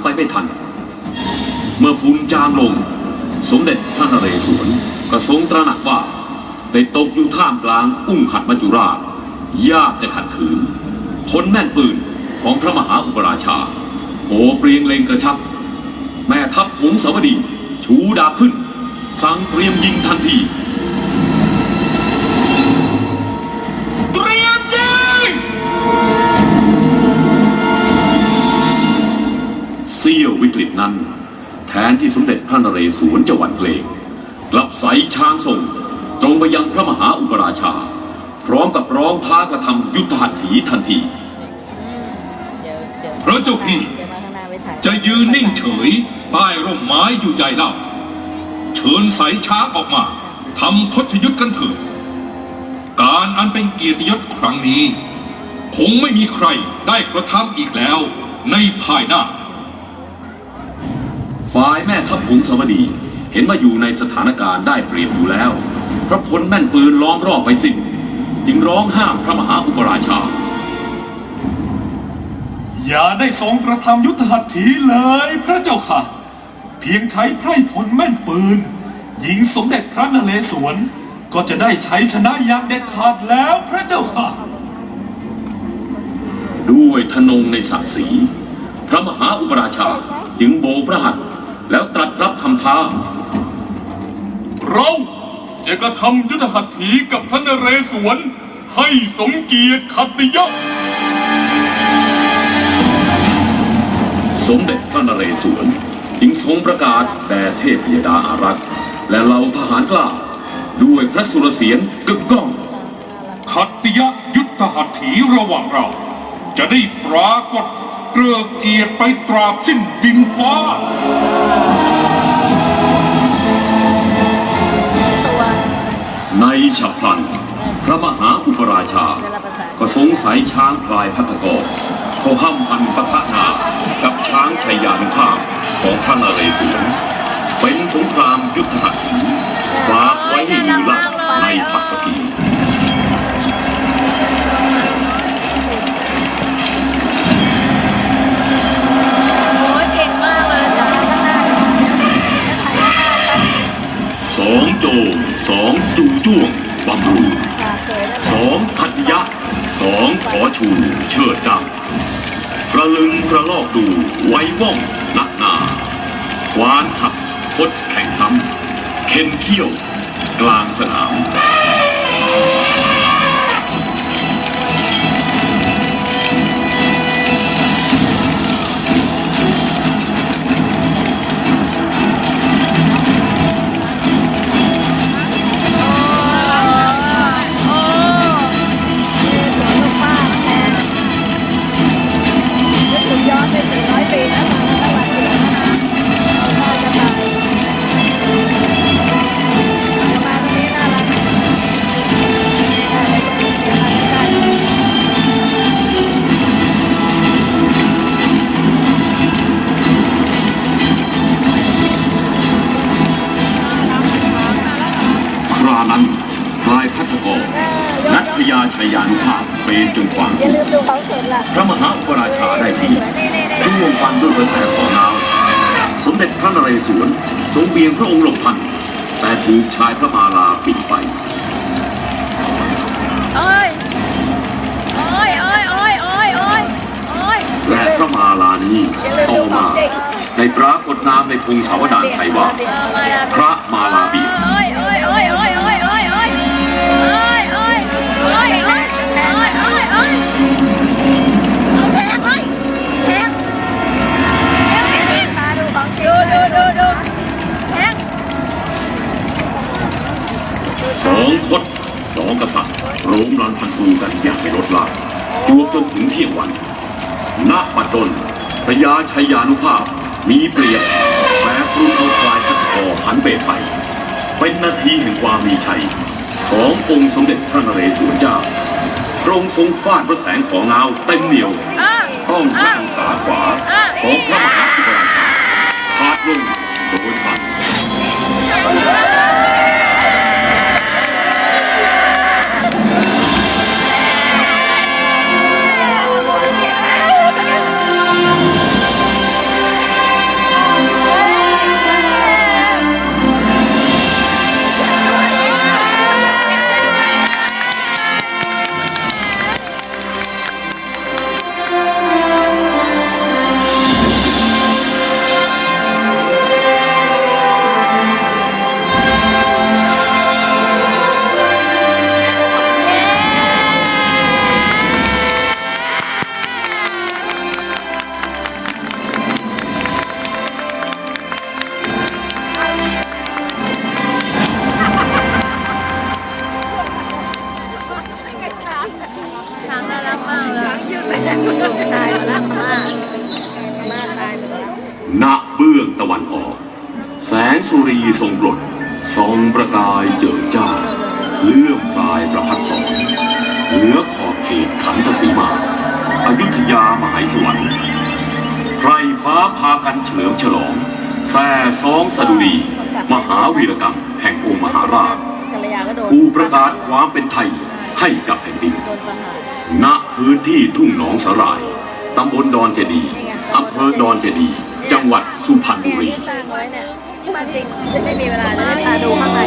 ไปไม่ทันเมื่อฝุ่นจางลงสมเด็จพระนเรศวรก็ทรงตระหนักว่าได้ตกอยู่ท่ามกลางอุ้งหัดมัจจุราชยากจะขัดขืนพลแม่นปืนของพระมหาอุปราชาโอเปรียงเล็งกระชับแม่ทัพหงสาวดีชูดาบขึ้นสั่งเตรียมยิงทันทีเตรียมยิงเสี้ยววิกฤตนั้นแทนที่สมเด็จพระนเรศวรจะหวั่นเกรงกลับใส่ช้างส่งตรงไปยังพระมหาอุปราชาพร้อมกับร้องท้ากระทำยุทธหัตถีทันทีพระเจ้าพี่จะยืนนิ่งเฉยใต้ร่มไม้อยู่ใหญ่เล่าเชิญสายช้างออกมาทำทศยุทธกันเถิดการอันเป็นเกียรติยศครั้งนี้คงไม่มีใครได้กระทำอีกแล้วในภายหน้าฝ่ายแม่ทัพหงสาวดีเห็นว่าอยู่ในสถานการณ์ได้เปรียบอยู่แล้วพระพลแม่นปืนล้อมรอบไปสิ้นจึงร้องห้ามพระมหาอุปราชาอย่าได้ทรงกระทำยุทธหัตถีเลยพระเจ้าค่ะเพียงใช้ไพร่พลแม่นปืนยิงสมเด็จพระนเรศวรก็จะได้ชัยชนะอย่างเด็ดขาดแล้วพระเจ้าค่ะด้วยทนงในศักดิ์ศรีพระมหาอุปราชาจึงโบกพระหัตถ์แล้วตรัสรับคำท้าเราจะกระทำยุทธหัตถีกับพระนเรศวรให้สมเกียรติขัตติยะสมเด็จพระนเรศวรจึงทรงประกาศแด่เทพยดาอารักษ์และเหล่าทหารกล้าด้วยพระสุรเสียงกึกก้องขัตติยะยุทธหัตถีระหว่างเราจะได้ปรากฏเกลือเกียรติไปตราบสิ้นดินฟ้าในฉับพลันพระมหาอุปราชาก็ทรงสายช้างพลายพัทกรเขาห้ำพันปะทะนากับช้างชัยยานุภาพของพระนเรศวรเป็นสงครามยุทธหัตถีฝากไว้ให้ลือลั่นในปัตตภีสองโจสองจูจ้วงบำรุงสองพัทยะสองขอชูเชิดดังกระลึงกระลอกดูไว้ว่องหนักหนาควานขับคดแข่งขันเข็นเขี้ยวกลางสนามนั้นพลายพัทกรนัทพยาชัยยานุภาพเป็นจงขวางพระมหาอุปราชาได้ที่ร่วงฟันด้วยกระแสของน้ำสมเด็จพระนเรศวรทรงเบี่ยงพระองค์หลบทันแต่ถูกชายพระมาลาปิดไปและพระมาลานี้ต่อมาในปรากฏนามในพงศาวดารไทยว่าพระมาลาเบียสองคดสองกษัตริย์โรมรันพันตูกันอย่างไม่ลดละจวบจนถึงเที่ยงวันณปัตตนพระยาชัยยานุภาพมีเปรียบแปรปรุงเอาพลายพัทกรหันเบศไปเป็นนาทีแห่งความมีชัยขององค์สมเด็จพระนเรศวรเจ้าพระองค์ทรงฟาดพระแสงของเงาเต็มเหนียวต้องพระอังสาขวาของพระมหาอุปราชาขาดลงโดยพัน ณเบื้องตะวันออกแสงสุรีทรงกรดส่องประกายเจิดจ้าเลื่อมปลายประพัดสอนเหนือขอบเขตขันธสีมาอยุธยามหาสวรรค์ไพรฟ้าพากันเฉลิมฉลองแซ่ซ้องสดุดีมหาวีรกรรมแห่งองค์มหาราชผู้ประกาศความเป็นไทยให้กับแผ่นดินณพื้นที่ทุ่งหนองสาหร่ายตำบลดอนเจดีย์อำเภอดอนเจดีย์จังหวัดสุพรรณบุรีมาจริงจะไม่มีเวลาจะได้พาดูข้างใน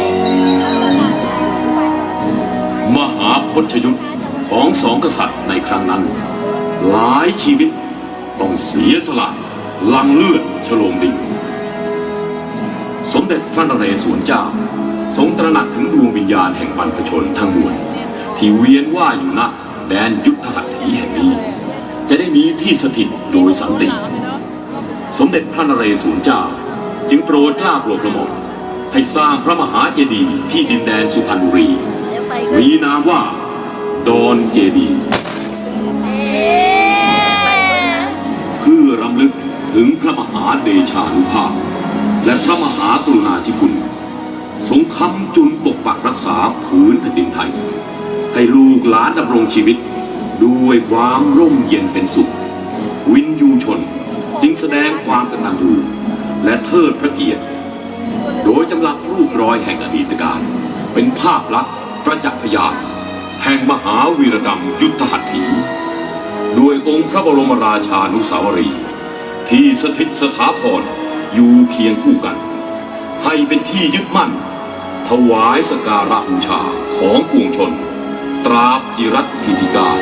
มหาพจยุทธ์ของสองกษัตริย์ในครั้งนั้นหลายชีวิตต้องเสียสละหลั่งเลือดฉโลมดินสมเด็จพระนเรศวรเจ้าทรงตระหนักถึงดวงวิญญาณแห่งบรรพชนทั้งมวลที่เวียนว่ายอยู่ณแดนยุทธหัตถีแห่งนี้จะได้มีที่สถิตโดยสันติสมเด็จพระนเรศวรเจ้าจึงโปรดเกล้าโปรดกระหม่อมให้สร้างพระมหาเจดีย์ที่ดินแดนสุพรรณบุรีมีนามว่าดอนเจดีย์เพื่อรำลึกถึงพระมหาเดชานุภาพและพระมหากรุณาธิคุณทรงค้ำจุนปกปักรักษาผืนแผ่นดินไทยให้ลูกหลานดำรงชีวิตด้วยความร่มเย็นเป็นสุขวินยูชนจึงแสดงความกตัญญูและเทิดพระเกียรติโดยจำลักรูปรอยแห่งอดีตการเป็นภาพลักษณ์ประจักษ์พยานแห่งมหาวีรกรรมยุทธหัตถีด้วยองค์พระบรมราชานุสาวรีย์ที่สถิตสถาพรอยู่เคียงคู่กันให้เป็นที่ยึดมั่นถวายสักการะบูชาของปวงชนตราบจิรัตถิติการ